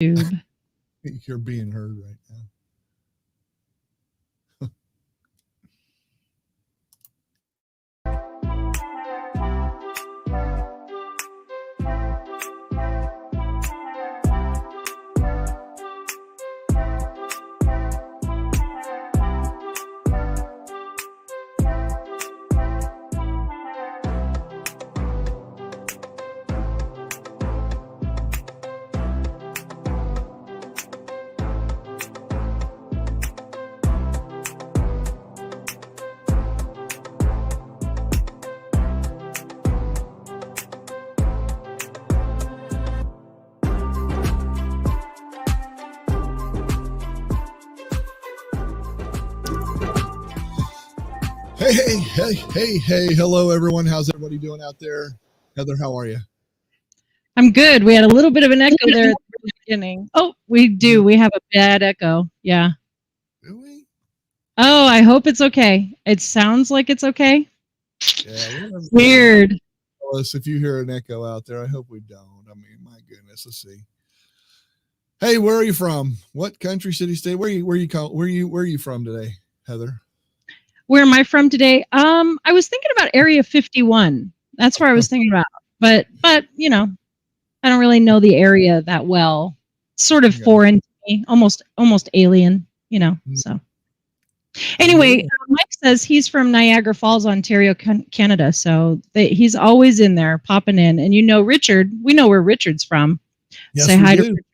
Tube. You're being heard right now. Hey, hello everyone. How's everybody doing out there? Heather, how are you? I'm good. We had a little bit of an echo there at the beginning. Oh, we do. We have a bad echo. Yeah. Do we? Oh, I hope it's okay. It sounds like it's okay. Yeah. Weird. Tell us if you hear an echo out there. I hope we don't. I mean, my goodness. Let's see. Hey, where are you from? What country, city, state? Where are you from today, Heather? Where am I from today? I was thinking about Area 51. That's where I was thinking about. But you know, I don't really know the area that well. Sort of foreign to me, almost alien, you know. So anyway, Mike says he's from Niagara Falls, Ontario, Canada. So he's always in there, popping in. And you know Richard. We know where Richard's from. Yes, say hi to Richard.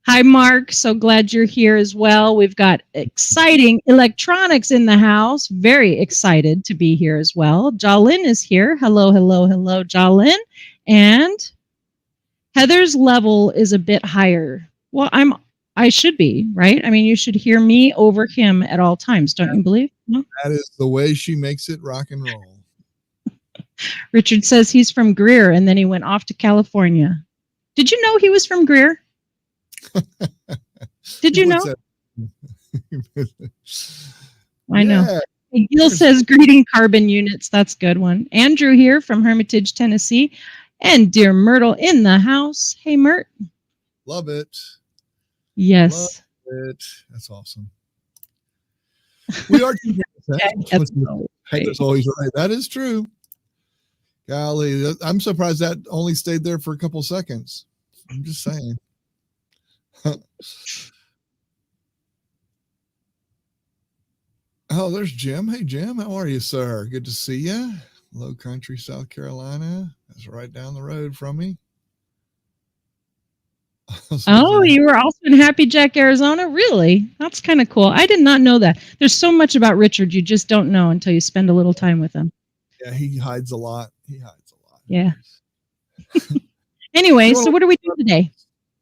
Hi, Mark. So glad you're here as well. We've got exciting electronics in the house. Very excited to be here as well. Jalin is here. Hello, Jalin. And Heather's level is a bit higher. Well, I should be, right? I mean, you should hear me over him at all times. Don't you believe? No? That is the way she makes it rock and roll. Richard says he's from Greer and then he went off to California. Did you know he was from Greer? Did you know? I know. Gil says greeting carbon units. That's a good one. Andrew here from Hermitage, Tennessee. And dear Myrtle in the house. Hey, Myrt. Love it. Yes. Love it. That's awesome. We are. That's always right. That is true. Golly, I'm surprised that only stayed there for a couple seconds. I'm just saying. Oh, there's Jim. Hey, Jim, how are you, sir? Good to see you. Low Country, South Carolina. That's right down the road from me. Oh, you were also in Happy Jack, Arizona? Really? That's kind of cool. I did not know that. There's so much about Richard you just don't know until you spend a little time with him. Yeah, he hides a lot. Yeah. Anyway, so what are we doing today?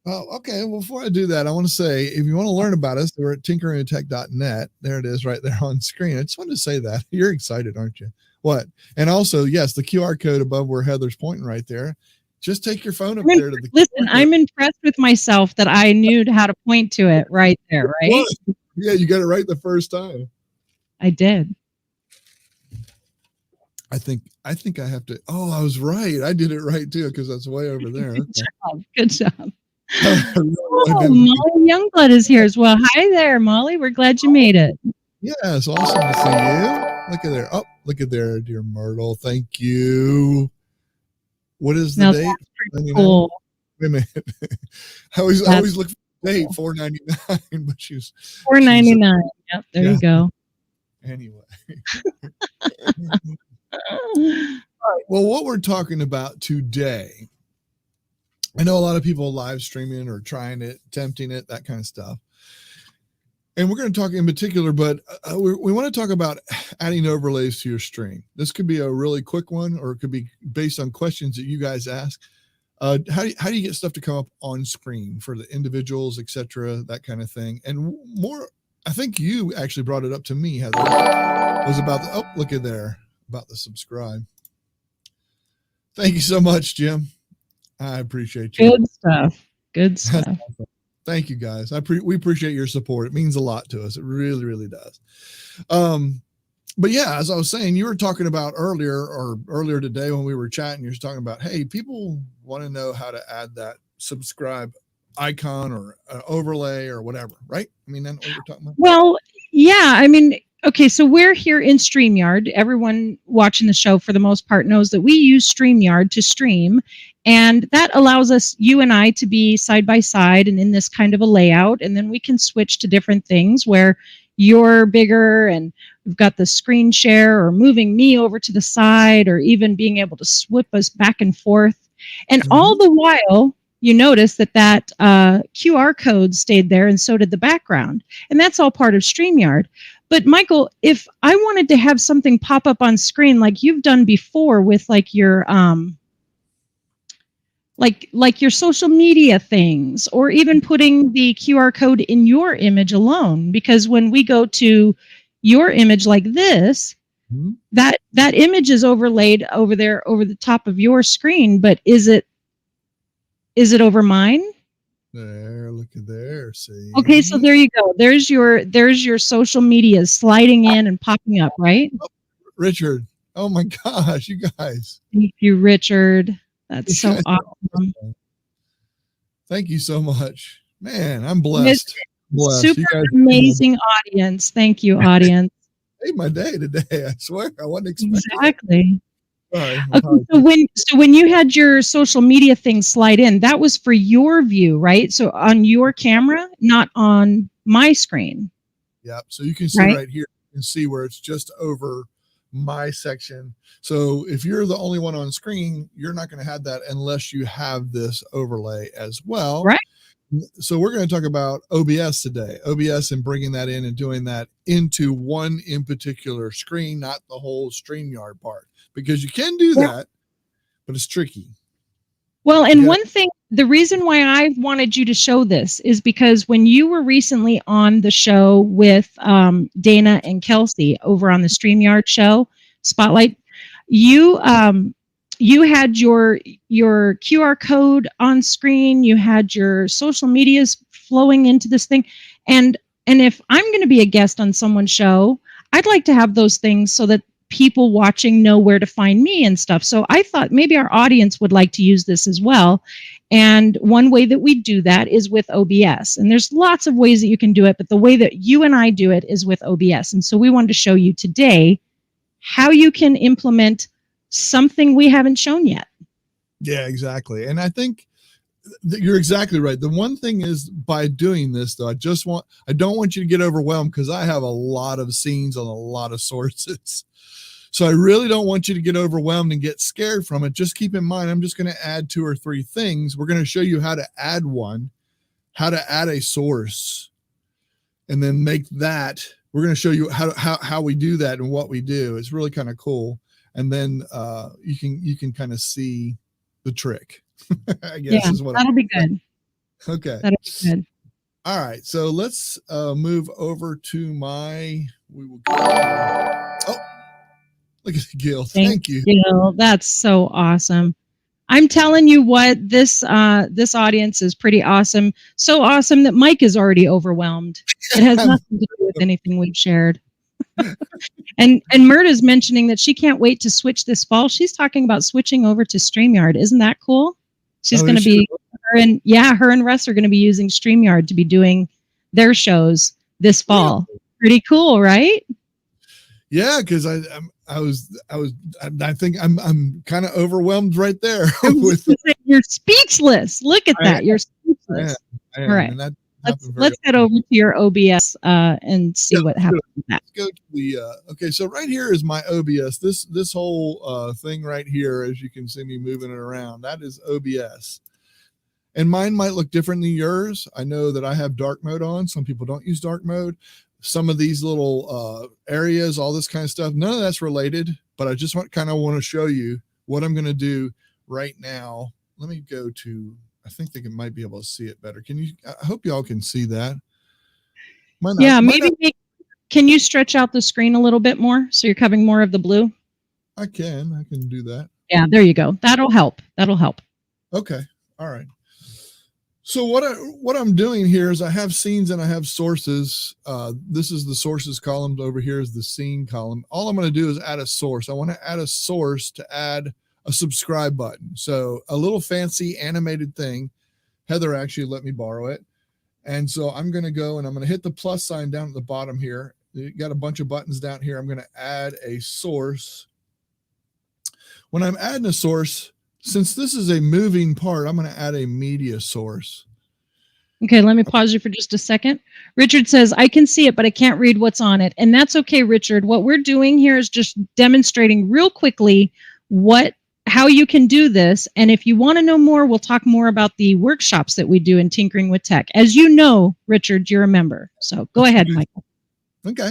Oh, okay. Well, before I do that, I want to say, if you want to learn about us, we're at tinkeringandtech.net. There it is right there on screen. I just wanted to say that. You're excited, aren't you? What? And also, yes, the QR code above where Heather's pointing right there. Just take your phone up there to the Listen, I'm impressed with myself that I knew how to point to it right there, right? Yeah, you got it right the first time. I did. I think I have to. Oh, I was right. I did it right too, because that's way over there. Good job. Molly Youngblood is here as well. Hi there, Molly. We're glad you made it. Yeah, it's awesome to see you. Look at there. Oh, look at there, dear Myrtle. Thank you. What is the date? Cool. Wait a minute. I always look for the date, $4.99, but she's $4.99. Yep, there you go. Anyway. All right. Well, what we're talking about today, I know a lot of people live streaming or trying it, attempting it, that kind of stuff. And we're going to talk in particular, but we want to talk about adding overlays to your stream. This could be a really quick one, or it could be based on questions that you guys ask. How do you get stuff to come up on screen for the individuals, etc., that kind of thing? And more, I think you actually brought it up to me, Heather, was about the, oh, look at there, about the subscribe. Thank you so much, Jim. I appreciate you. Good stuff. Good stuff. Thank you, guys. We appreciate your support. It means a lot to us. It really, really does. But yeah, as I was saying, you were talking about earlier today when we were chatting, you were talking about, hey, people want to know how to add that subscribe icon or overlay or whatever, right? I mean, that's what we're talking about. Well, yeah, I mean, okay, so we're here in StreamYard. Everyone watching the show for the most part knows that we use StreamYard to stream, and that allows us, you and I, to be side by side and in this kind of a layout, and then we can switch to different things where you're bigger and we've got the screen share or moving me over to the side or even being able to swip us back and forth. And all the while, you notice that QR code stayed there and so did the background. And that's all part of StreamYard. But Michael, if I wanted to have something pop up on screen like you've done before with like your like your social media things, or even putting the QR code in your image alone, because when we go to your image like this, that image is overlaid over there over the top of your screen, but is it over mine? There, look at there. See. Okay, so there you go. There's your social media sliding in and popping up, right? Oh, Richard. Oh my gosh, you guys. Thank you, Richard. That's so awesome. Thank you so much. Man, I'm blessed. Super amazing audience. Thank you, audience. Made my day today. I swear, I wasn't expecting. Exactly. Sorry. Okay, so when you had your social media thing slide in, that was for your view, right? So on your camera, not on my screen. Yep. So you can see right here, you can see where it's just over my section. So if you're the only one on screen, you're not going to have that unless you have this overlay as well. Right. So we're going to talk about OBS today, OBS, and bringing that in and doing that into one in particular screen, not the whole StreamYard part, because you can do that, but it's tricky. Well, and one thing, the reason why I wanted you to show this is because when you were recently on the show with Dana and Kelsey over on the StreamYard show, Spotlight, you had your QR code on screen, you had your social medias flowing into this thing. And if I'm going to be a guest on someone's show, I'd like to have those things so that people watching know where to find me and stuff. So I thought maybe our audience would like to use this as well. And one way that we do that is with OBS. And there's lots of ways that you can do it, but the way that you and I do it is with OBS. And so we wanted to show you today how you can implement something we haven't shown yet. Yeah, exactly. And I think you're exactly right. The one thing is, by doing this though, I don't want you to get overwhelmed, because I have a lot of scenes on a lot of sources. So I really don't want you to get overwhelmed and get scared from it. Just keep in mind, I'm just going to add 2 or 3 things. We're going to show you how to add one, how to add a source, and then make that. We're going to show you how we do that and what we do. It's really kind of cool. And then you can kind of see the trick. I guess is what that'll be good. Okay. That'll be good. All right. So let's move over to we will. Oh, look at Gil. Thank you. Gil. That's so awesome. I'm telling you what, this audience is pretty awesome. So awesome that Mike is already overwhelmed. It has nothing to do with anything we've shared. And Myrta's mentioning that she can't wait to switch this fall. She's talking about switching over to StreamYard. Isn't that cool? She's going to be, her and Russ are going to be using StreamYard to be doing their shows this fall. Really? Pretty cool, right? Yeah, because I think I'm kind of overwhelmed right there. You're speechless. Look at that. You're speechless. I am. All right. Let's head over to your OBS and see what happens with that. Let's go to the okay. So right here is my OBS. This whole thing right here, as you can see me moving it around, that is OBS. And mine might look different than yours. I know that I have dark mode on. Some people don't use dark mode. Some of these little areas, all this kind of stuff, none of that's related. But I just want to show you what I'm going to do right now. Let me go to. I think they might be able to see it better. Can you? I hope y'all can see that. Can you stretch out the screen a little bit more so you're covering more of the blue? I can do that. Yeah, there you go. That'll help. Okay. All right. So what I'm doing here is I have scenes and I have sources. This is the sources column. Over here is the scene column. All I'm going to do is add a source. I want to add a source to add a subscribe button. So a little fancy animated thing Heather actually let me borrow it. And so I'm going to go and I'm going to hit the plus sign down at the bottom here. You got a bunch of buttons down here. I'm going to add a source. When I'm adding a source, since this is a moving part, I'm going to add a media source. Okay, let me pause you for just a second. Richard says, I can see it, but I can't read what's on it. And that's okay, Richard. What we're doing here is just demonstrating real quickly how you can do this. And if you want to know more, we'll talk more about the workshops that we do in Tinkering with Tech. As you know, Richard, you're a member. So go ahead, Michael. Okay.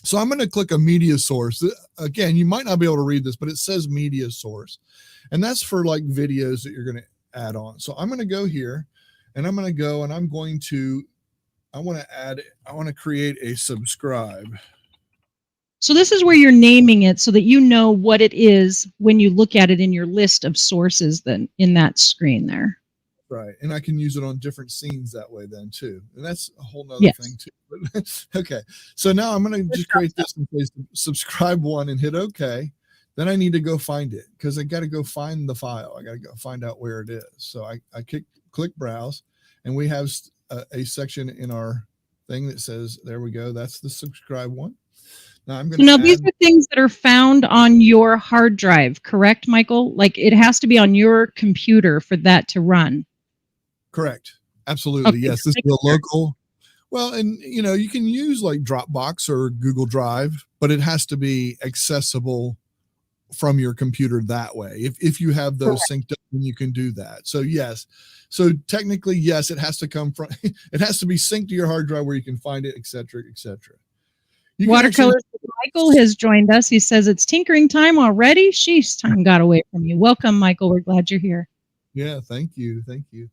So I'm going to click a media source. Again, you might not be able to read this, but it says media source. And that's for like videos that you're going to add on. So I'm going to go here and I'm going to go and I want to create a subscribe. So this is where you're naming it so that you know what it is when you look at it in your list of sources then in that screen there. Right. And I can use it on different scenes that way then too. And that's a whole nother thing too. Okay. So now I'm going to just create this and say subscribe one and hit OK. Then I need to go find it because I got to go find the file. I got to go find out where it is. So I click browse and we have a section in our thing that says, there we go. That's the subscribe one. Now I'm going to these are things that are found on your hard drive, correct, Michael? Like it has to be on your computer for that to run. Correct. Absolutely. Okay. Yes. This is a local. Well, and you can use like Dropbox or Google Drive, but it has to be accessible from your computer that way. If you have those synced up, then you can do that. So yes. So technically, yes, it has to come from, it has to be synced to your hard drive where you can find it, et cetera, et cetera. Watercolor Michael has joined us. He says it's tinkering time already. Sheesh, time got away from you. Welcome, Michael. We're glad you're here. Yeah, thank you. Thank you.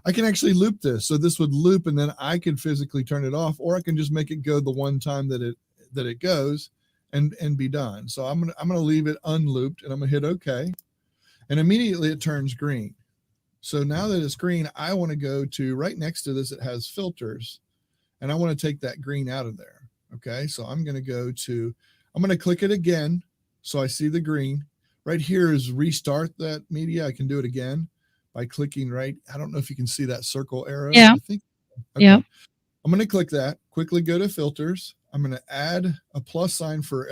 I can actually loop this. So this would loop and then I can physically turn it off, or I can just make it go the one time that it goes and be done. So I'm gonna leave it unlooped and I'm gonna hit OK. And immediately it turns green. So now that it's green, I want to go to right next to this, it has filters, and I want to take that green out of there. Okay, so I'm going to click it again. So I see the green. Right here is restart that media. I can do it again by clicking right. I don't know if you can see that circle arrow. Yeah. I think. Okay. Yeah. I'm going to click that, quickly go to filters. I'm going to add a plus sign for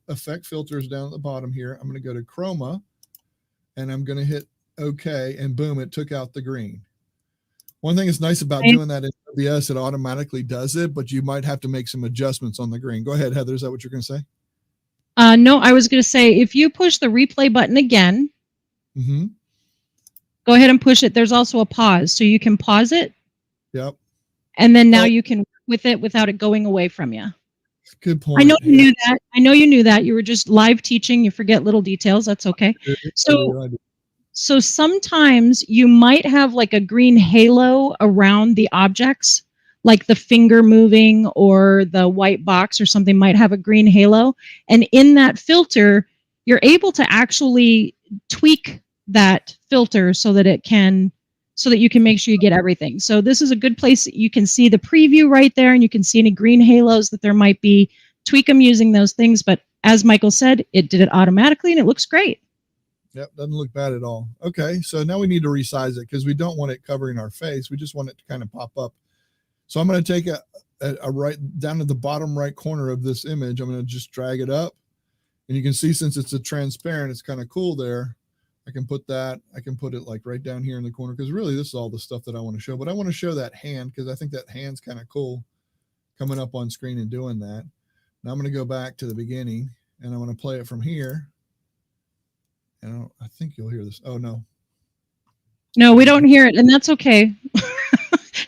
effect filters down at the bottom here. I'm going to go to chroma and I'm going to hit OK, and boom, it took out the green. One thing that's nice about doing that in OBS, it automatically does it, but you might have to make some adjustments on the green. Go ahead, Heather. Is that what you're going to say? No, I was going to say, if you push the replay button again, go ahead and push it. There's also a pause, so you can pause it. Yep. And then now you can work with it without it going away from you. Good point. I know you knew that. I know you knew that. You were just live teaching. You forget little details. That's okay. So sometimes you might have like a green halo around the objects, like the finger moving or the white box or something might have a green halo. And in that filter, you're able to actually tweak that filter so that you can make sure you get everything. So this is a good place that you can see the preview right there, and you can see any green halos that there might be. Tweak them using those things. But as Michael said, it did it automatically and it looks great. Yep, doesn't look bad at all. Okay, so now we need to resize it because we don't want it covering our face. We just want it to kind of pop up. So I'm going to take a right down to the bottom right corner of this image. I'm going to just drag it up. And you can see since it's a transparent, it's kind of cool there. I can put it like right down here in the corner because really this is all the stuff that I want to show. But I want to show that hand because I think that hand's kind of cool coming up on screen and doing that. Now I'm going to go back to the beginning and I'm going to play it from here. And I think you'll hear this. Oh, no. No, we don't hear it, and that's okay.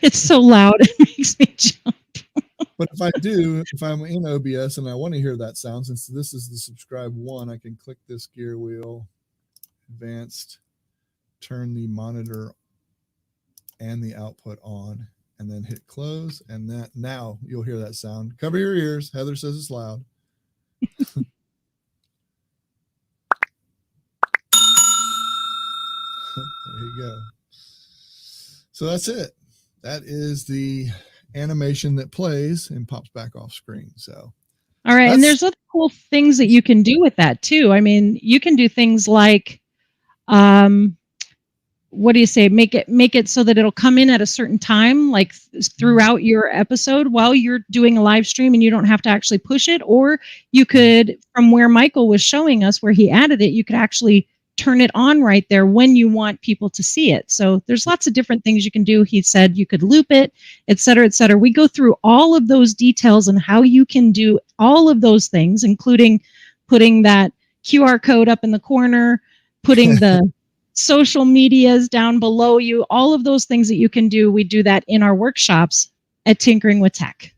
It's so loud, it makes me jump. But if I'm in OBS and I want to hear that sound, since this is the subscribe one, I can click this gear wheel, advanced, turn the monitor and the output on, and then hit close. And that now you'll hear that sound. Cover your ears. Heather says it's loud. There you go. So that's it. That is the animation that plays and pops back off screen. So, all right. And there's other cool things that you can do with that too. I mean, you can do things like, what do you say? Make it so that it'll come in at a certain time, like throughout your episode while you're doing a live stream, and you don't have to actually push it. Or you could, from where Michael was showing us where he added it, you could actually turn it on right there when you want people to see it. So there's lots of different things you can do. He said you could loop it, et cetera, et cetera. We go through all of those details and how you can do all of those things, including putting that QR code up in the corner, putting the social medias down below you, all of those things that you can do. We do that in our workshops at Tinkering with Tech.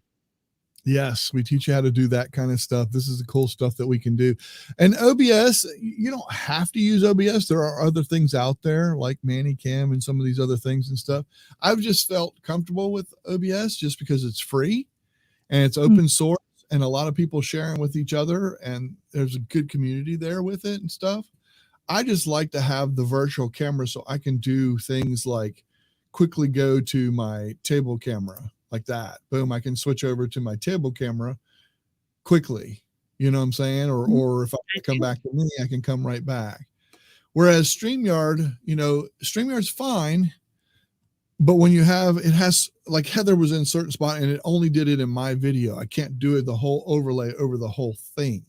Yes, we teach you how to do that kind of stuff. This is the cool stuff that we can do. And OBS, you don't have to use OBS. There are other things out there like ManyCam and some of these other things and stuff. I've just felt comfortable with OBS just because it's free and it's open source and a lot of people sharing with each other, and there's a good community there with it and stuff. I just like to have the virtual camera so I can do things like quickly go to my table camera like that. Boom, I can switch over to my table camera quickly. You know what I'm saying? Or if I come back to me, I can come right back. Whereas StreamYard, StreamYard's fine, but when you have, it has, like Heather was in a certain spot and it only did it in my video. I can't do it the whole overlay over the whole thing.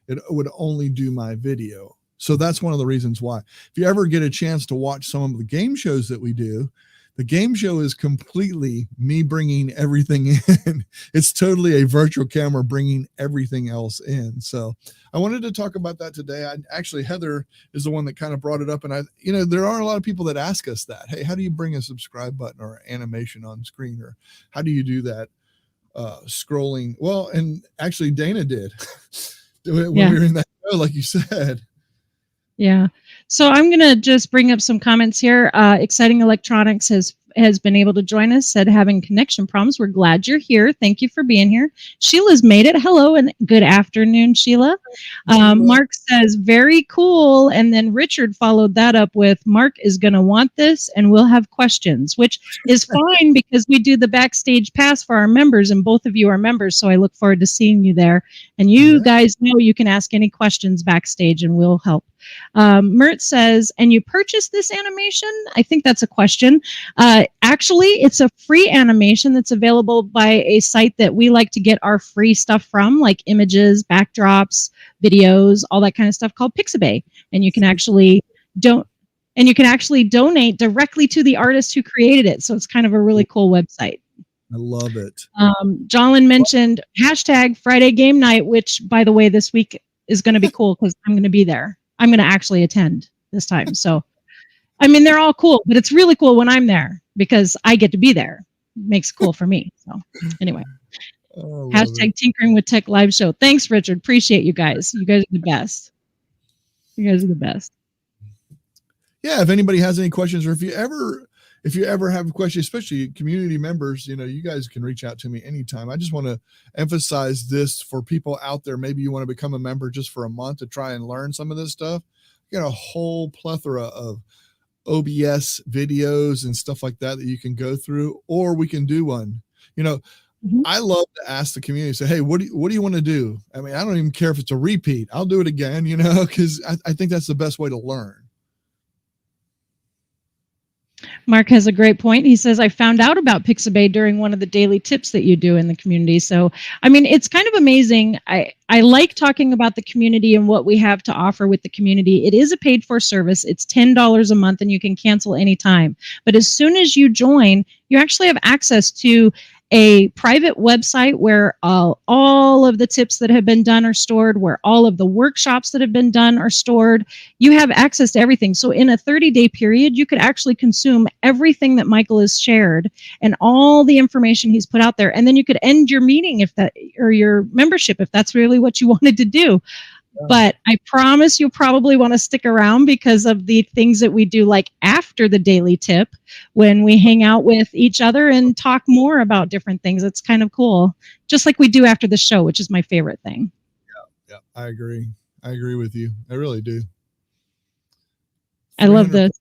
It would only do my video. So that's one of the reasons why. If you ever get a chance to watch some of the game shows that we do, the game show is completely me bringing everything in. It's totally a virtual camera bringing everything else in. So I wanted to talk about that today. Actually, Heather is the one that kind of brought it up. And there are a lot of people that ask us that, hey, how do you bring a subscribe button or animation on screen? Or how do you do that scrolling? Well, and actually Dana did when we were in that show, like you said. Yeah. So I'm going to just bring up some comments here. Exciting Electronics has been able to join us, said having connection problems. We're glad you're here. Thank you for being here. Sheila's made it. Hello and good afternoon, Sheila. Mark says, very cool. And then Richard followed that up with, Mark is going to want this and we'll have questions, which is fine because we do the backstage pass for our members and both of you are members. So I look forward to seeing you there. And you guys know you can ask any questions backstage and we'll help. Mert says, and you purchased this animation? I think that's a question. Actually, it's a free animation that's available by a site that we like to get our free stuff from, like images, backdrops, videos, all that kind of stuff, called 𝐒𝐴𝐳. And you can actually donate directly to the artist who created it. So it's kind of a really cool website. I love it. Jolyn mentioned hashtag Friday game night, which, by the way, this week is going to be cool because I'm going to be there. I'm going to actually attend this time. So, I mean, they're all cool, but it's really cool when I'm there because I get to be there. It makes it cool for me. So anyway, hashtag Tinkering with Tech live show. Thanks, Richard. Appreciate you guys. You guys are the best. You guys are the best. Yeah. If anybody has any questions, or if you ever have a question, especially community members, you guys can reach out to me anytime. I just want to emphasize this for people out there. Maybe you want to become a member just for a month to try and learn some of this stuff. You got a whole plethora of OBS videos and stuff like that you can go through, or we can do one. I love to ask the community, say, hey, what do you want to do? I mean, I don't even care if it's a repeat. I'll do it again, because I think that's the best way to learn. Mark has a great point. He says, I found out about 𝐒𝐴𝐳 during one of the daily tips that you do in the community. So, I mean, it's kind of amazing. I like talking about the community and what we have to offer with the community. It is a paid for service. It's $10 a month and you can cancel anytime. But as soon as you join, you actually have access to a private website where all of the tips that have been done are stored, where all of the workshops that have been done are stored. You have access to everything. So in a 30-day period, you could actually consume everything that Michael has shared and all the information he's put out there. And then you could end your meeting or your membership if that's really what you wanted to do. But I promise you'll probably want to stick around because of the things that we do, like after the daily tip, when we hang out with each other and talk more about different things. It's kind of cool, just like we do after the show, which is my favorite thing. Yeah, I agree. I agree with you. I really do. I love the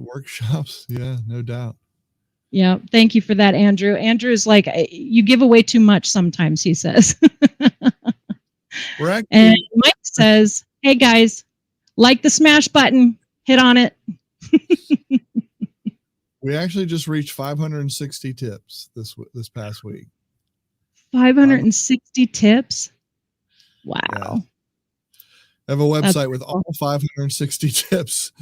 workshops. Yeah, no doubt. Yeah, thank you for that, Andrew. Andrew is like, you give away too much sometimes, he says. And Mike says, hey guys, like the smash button, hit on it. We actually just reached 560 tips this past week. 560 tips. Wow. Yeah. I have a website with all 560 tips.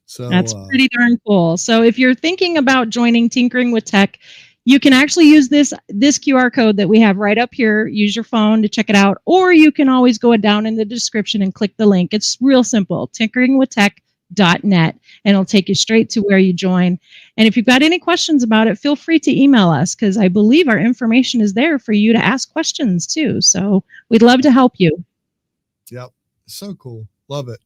So that's pretty darn cool. So if you're thinking about joining Tinkering with Tech, you can actually use this QR code that we have right up here. Use your phone to check it out, or you can always go down in the description and click the link. It's real simple, tinkeringwithtech.net, and it'll take you straight to where you join. And if you've got any questions about it, feel free to email us, because I believe our information is there for you to ask questions too. So we'd love to help you. Yep. So cool. Love it.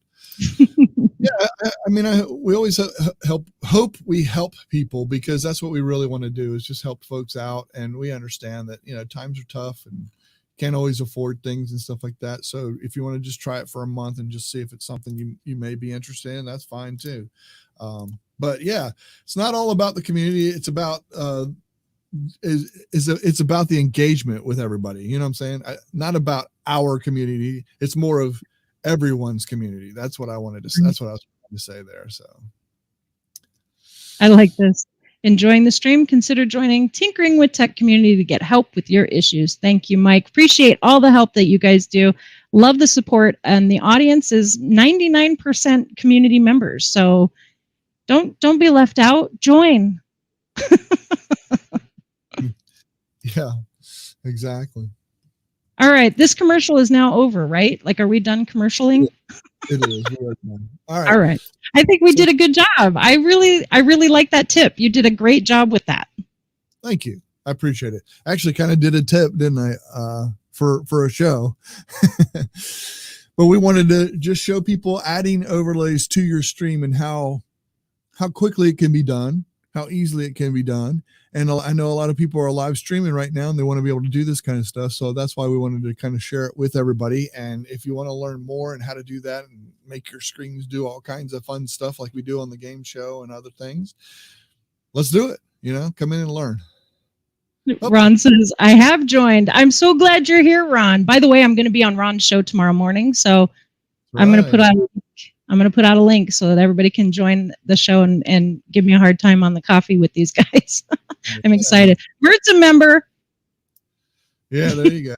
Yeah, I mean, we always hope we help people, because that's what we really want to do, is just help folks out. And we understand that, times are tough and can't always afford things and stuff like that. So if you want to just try it for a month and just see if it's something you may be interested in, that's fine too. But yeah, it's not all about the community. It's about it's about the engagement with everybody. You know what I'm saying? Not about our community. It's more of everyone's community. That's what I wanted to say. That's what I was trying to say there. So I like this. Enjoying the stream? Consider joining Tinkering with Tech community to get help with your issues. Thank you, Mike. Appreciate all the help that you guys do. Love the support, and the audience is 99% community members. So don't be left out. Join. Yeah, exactly. All right, this commercial is now over, right? Like, are we done commercialing? It is. We are done. All right. I think we did a good job. I really like that tip. You did a great job with that. Thank you. I appreciate it. I actually kind of did a tip, didn't I? For a show. But we wanted to just show people adding overlays to your stream and how quickly it can be done, how easily it can be done. And I know a lot of people are live streaming right now and they want to be able to do this kind of stuff. So that's why we wanted to kind of share it with everybody. And if you want to learn more and how to do that and make your screens do all kinds of fun stuff like we do on the game show and other things, let's do it. Come in and learn. Ron says, I have joined. I'm so glad you're here, Ron. By the way, I'm going to be on Ron's show tomorrow morning. So I'm going to put out a link so that everybody can join the show and give me a hard time on the coffee with these guys. I'm excited. Mert's a member. Yeah, there you go.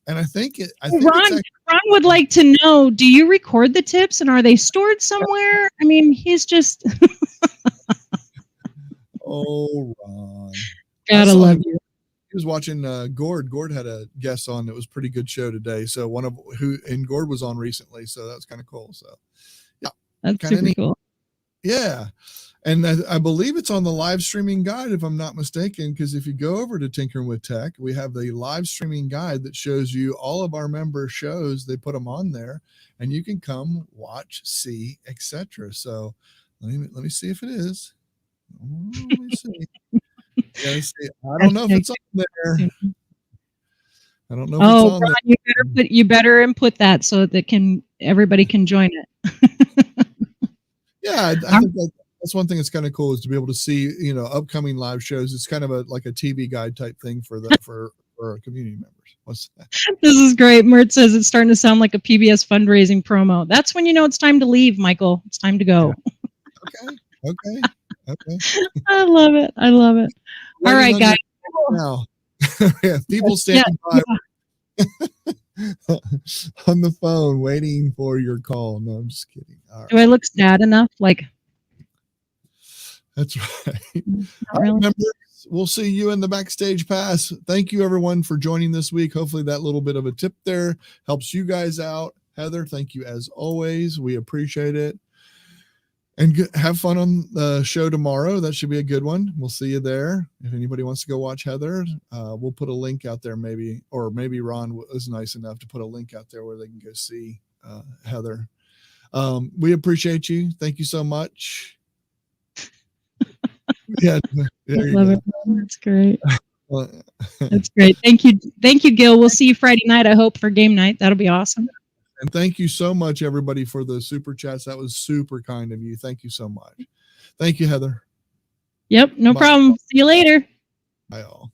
And I think Ron would like to know, do you record the tips and are they stored somewhere? I mean, he's just. Oh, Ron. Gotta love you. He was watching Gord. Gord had a guest on that was a pretty good show today. So Gord was on recently. So that was kind of cool. So yeah. That's super cool. Yeah. And I believe it's on the live streaming guide, if I'm not mistaken, because if you go over to Tinkering with Tech, we have the live streaming guide that shows you all of our member shows. They put them on there and you can come watch, see, etc. So let me see if it is. Let me see. I don't know if it's on there. I don't know if it's on there. You better input that so that everybody can join it. Yeah, I think that's one thing that's kind of cool, is to be able to see, upcoming live shows. It's kind of like a TV guide type thing for our community members. What's that? This is great. Mert says it's starting to sound like a PBS fundraising promo. That's when you know it's time to leave, Michael. It's time to go. Yeah. Okay. I love it. All right, guys. Now, yeah, people standing by on the phone waiting for your call. No, I'm just kidding. All right. Do I look sad enough? That's right. Remember, we'll see you in the backstage pass. Thank you, everyone, for joining this week. Hopefully that little bit of a tip there helps you guys out. Heather, thank you as always. We appreciate it. And have fun on the show tomorrow. That should be a good one. We'll see you there. If anybody wants to go watch Heather, we'll put a link out there maybe Ron was nice enough to put a link out there where they can go see Heather. We appreciate you. Thank you so much. Yeah, there you go. That's great. That's great. Thank you, Gil. We'll see you Friday night, I hope, for game night. That'll be awesome. And thank you so much, everybody, for the super chats. That was super kind of you. Thank you so much. Thank you, Heather. Yep, no problem. See you later. Bye, all.